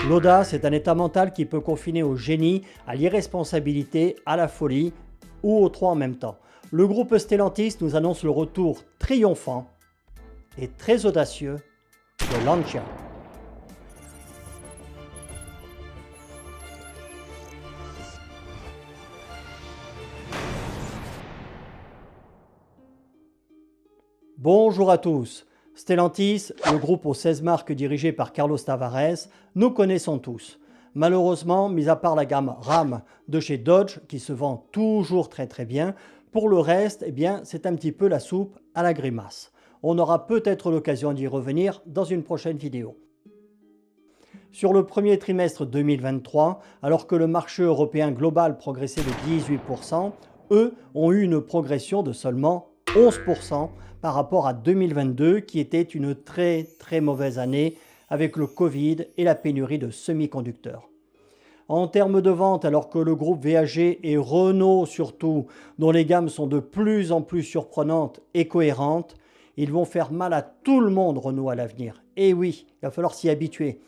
L'audace est un état mental qui peut confiner au génie, à l'irresponsabilité, à la folie ou aux trois en même temps. Le groupe Stellantis nous annonce le retour triomphant et très audacieux de Lancia. Bonjour à tous. Stellantis, le groupe aux 16 marques dirigé par Carlos Tavares, nous connaissons tous. Malheureusement, mis à part la gamme Ram de chez Dodge, qui se vend toujours très bien, pour le reste, c'est un petit peu la soupe à la grimace. On aura peut-être l'occasion d'y revenir dans une prochaine vidéo. Sur le premier trimestre 2023, alors que le marché européen global progressait de 18%, eux ont eu une progression de seulement 11% par rapport à 2022 qui était une très mauvaise année avec le Covid et la pénurie de semi-conducteurs. En termes de vente, alors que le groupe VAG et Renault surtout, dont les gammes sont de plus en plus surprenantes et cohérentes, ils vont faire mal à tout le monde Renault à l'avenir. Et oui, il va falloir s'y habituer.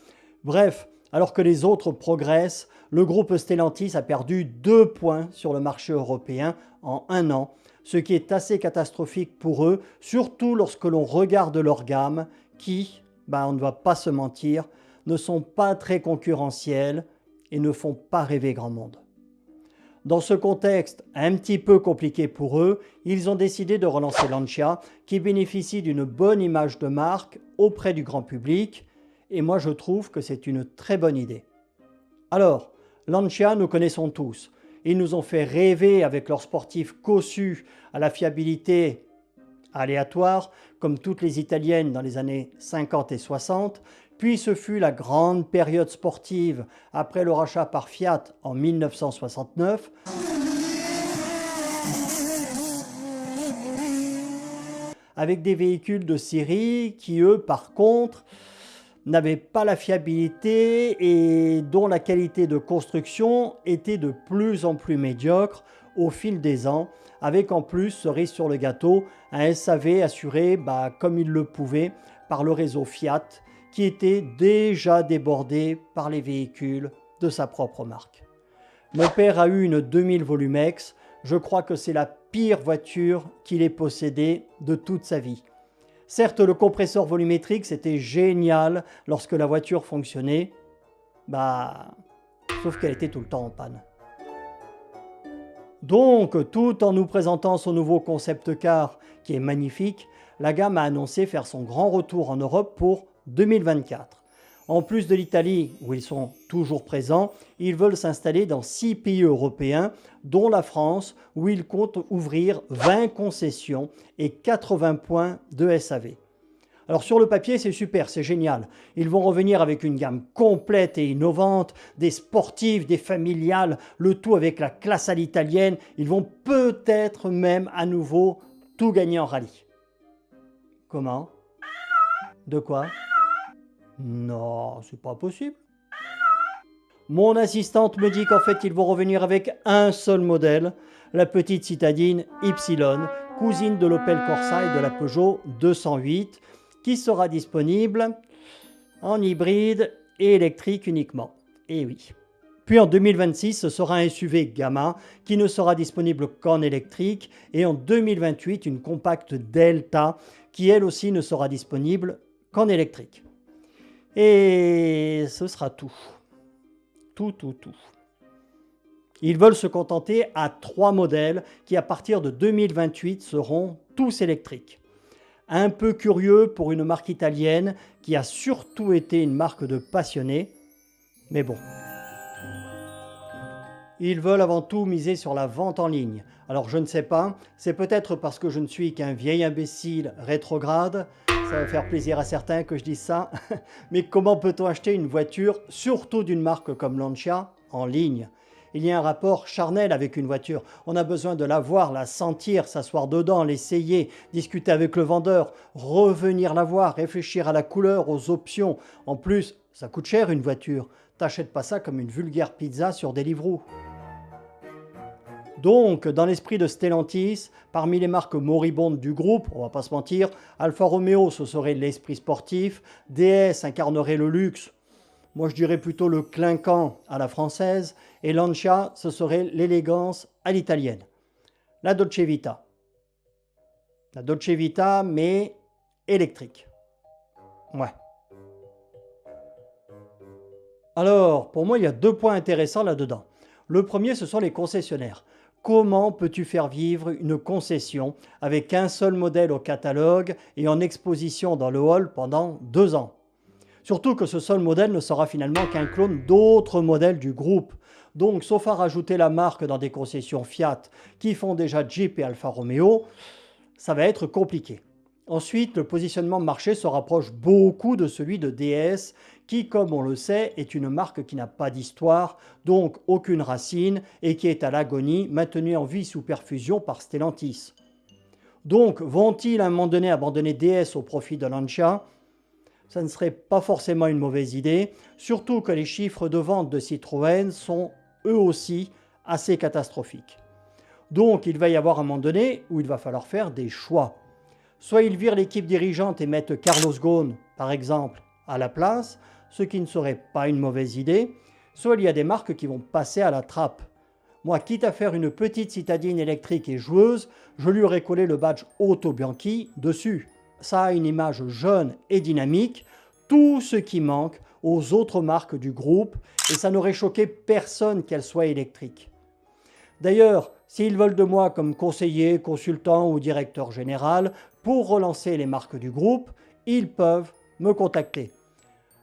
Bref, alors que les autres progressent, le groupe Stellantis a perdu 2 points sur le marché européen en un an, ce qui est assez catastrophique pour eux, surtout lorsque l'on regarde leur gamme qui, on ne va pas se mentir, ne sont pas très concurrentiels et ne font pas rêver grand monde. Dans ce contexte un petit peu compliqué pour eux, ils ont décidé de relancer Lancia, qui bénéficie d'une bonne image de marque auprès du grand public, et moi je trouve que c'est une très bonne idée. Alors, Lancia, nous connaissons tous. Ils nous ont fait rêver avec leurs sportifs cossus à la fiabilité aléatoire, comme toutes les italiennes dans les années 50 et 60. Puis ce fut la grande période sportive après le rachat par Fiat en 1969. Avec des véhicules de série qui, eux, par contre, n'avaient pas la fiabilité et dont la qualité de construction était de plus en plus médiocre au fil des ans, avec en plus, cerise sur le gâteau, un SAV assuré comme il le pouvait par le réseau Fiat, qui était déjà débordé par les véhicules de sa propre marque. Mon père a eu une 2000 Volumex, je crois que c'est la pire voiture qu'il ait possédée de toute sa vie. Certes, le compresseur volumétrique, c'était génial lorsque la voiture fonctionnait, sauf qu'elle était tout le temps en panne. Donc, tout en nous présentant son nouveau concept car, qui est magnifique, la gamme a annoncé faire son grand retour en Europe pour 2024. En plus de l'Italie, où ils sont toujours présents, ils veulent s'installer dans 6 pays européens, dont la France, où ils comptent ouvrir 20 concessions et 80 points de SAV. Alors sur le papier, c'est super, c'est génial. Ils vont revenir avec une gamme complète et innovante, des sportives, des familiales, le tout avec la classe à l'italienne. Ils vont peut-être même à nouveau tout gagner en rallye. Comment? De quoi? Non, c'est pas possible. Mon assistante me dit qu'en fait, ils vont revenir avec un seul modèle, la petite citadine Y, cousine de l'Opel Corsa et de la Peugeot 208, qui sera disponible en hybride et électrique uniquement. Et oui. Puis en 2026, ce sera un SUV Gamma qui ne sera disponible qu'en électrique, et en 2028, une compacte Delta qui elle aussi ne sera disponible qu'en électrique. Et ce sera tout. Tout. Ils veulent se contenter à 3 modèles qui à partir de 2028 seront tous électriques. Un peu curieux pour une marque italienne qui a surtout été une marque de passionnés, mais bon. Ils veulent avant tout miser sur la vente en ligne. Alors je ne sais pas, c'est peut-être parce que je ne suis qu'un vieil imbécile rétrograde, ça va faire plaisir à certains que je dise ça, mais comment peut-on acheter une voiture, surtout d'une marque comme Lancia, en ligne? Il y a un rapport charnel avec une voiture. On a besoin de la voir, la sentir, s'asseoir dedans, l'essayer, discuter avec le vendeur, revenir la voir, réfléchir à la couleur, aux options. En plus, ça coûte cher une voiture. T'achètes pas ça comme une vulgaire pizza sur Deliveroo. Donc, dans l'esprit de Stellantis, parmi les marques moribondes du groupe, on va pas se mentir, Alfa Romeo, ce serait l'esprit sportif, DS incarnerait le luxe. Moi je dirais plutôt le clinquant à la française, et Lancia, ce serait l'élégance à l'italienne. La Dolce Vita. La Dolce Vita, mais électrique. Ouais. Alors, pour moi, il y a deux points intéressants là-dedans. Le premier, ce sont les concessionnaires. Comment peux-tu faire vivre une concession avec un seul modèle au catalogue et en exposition dans le hall pendant 2 ans? Surtout que ce seul modèle ne sera finalement qu'un clone d'autres modèles du groupe. Donc, sauf à rajouter la marque dans des concessions Fiat qui font déjà Jeep et Alfa Romeo, ça va être compliqué. Ensuite, le positionnement de marché se rapproche beaucoup de celui de DS, qui, comme on le sait, est une marque qui n'a pas d'histoire, donc aucune racine, et qui est à l'agonie, maintenue en vie sous perfusion par Stellantis. Donc, vont-ils à un moment donné abandonner DS au profit de Lancia? Ça ne serait pas forcément une mauvaise idée, surtout que les chiffres de vente de Citroën sont eux aussi assez catastrophiques. Donc il va y avoir un moment donné où il va falloir faire des choix. Soit ils virent l'équipe dirigeante et mettent Carlos Ghosn, par exemple, à la place, ce qui ne serait pas une mauvaise idée, soit il y a des marques qui vont passer à la trappe. Moi, quitte à faire une petite citadine électrique et joueuse, je lui aurais collé le badge Auto Bianchi dessus. Ça a une image jeune et dynamique, tout ce qui manque aux autres marques du groupe, et ça n'aurait choqué personne qu'elle soit électrique. D'ailleurs, s'ils veulent de moi comme conseiller, consultant ou directeur général pour relancer les marques du groupe, ils peuvent me contacter.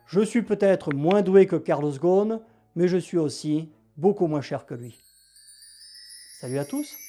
Je suis peut-être moins doué que Carlos Ghosn, mais je suis aussi beaucoup moins cher que lui. Salut à tous!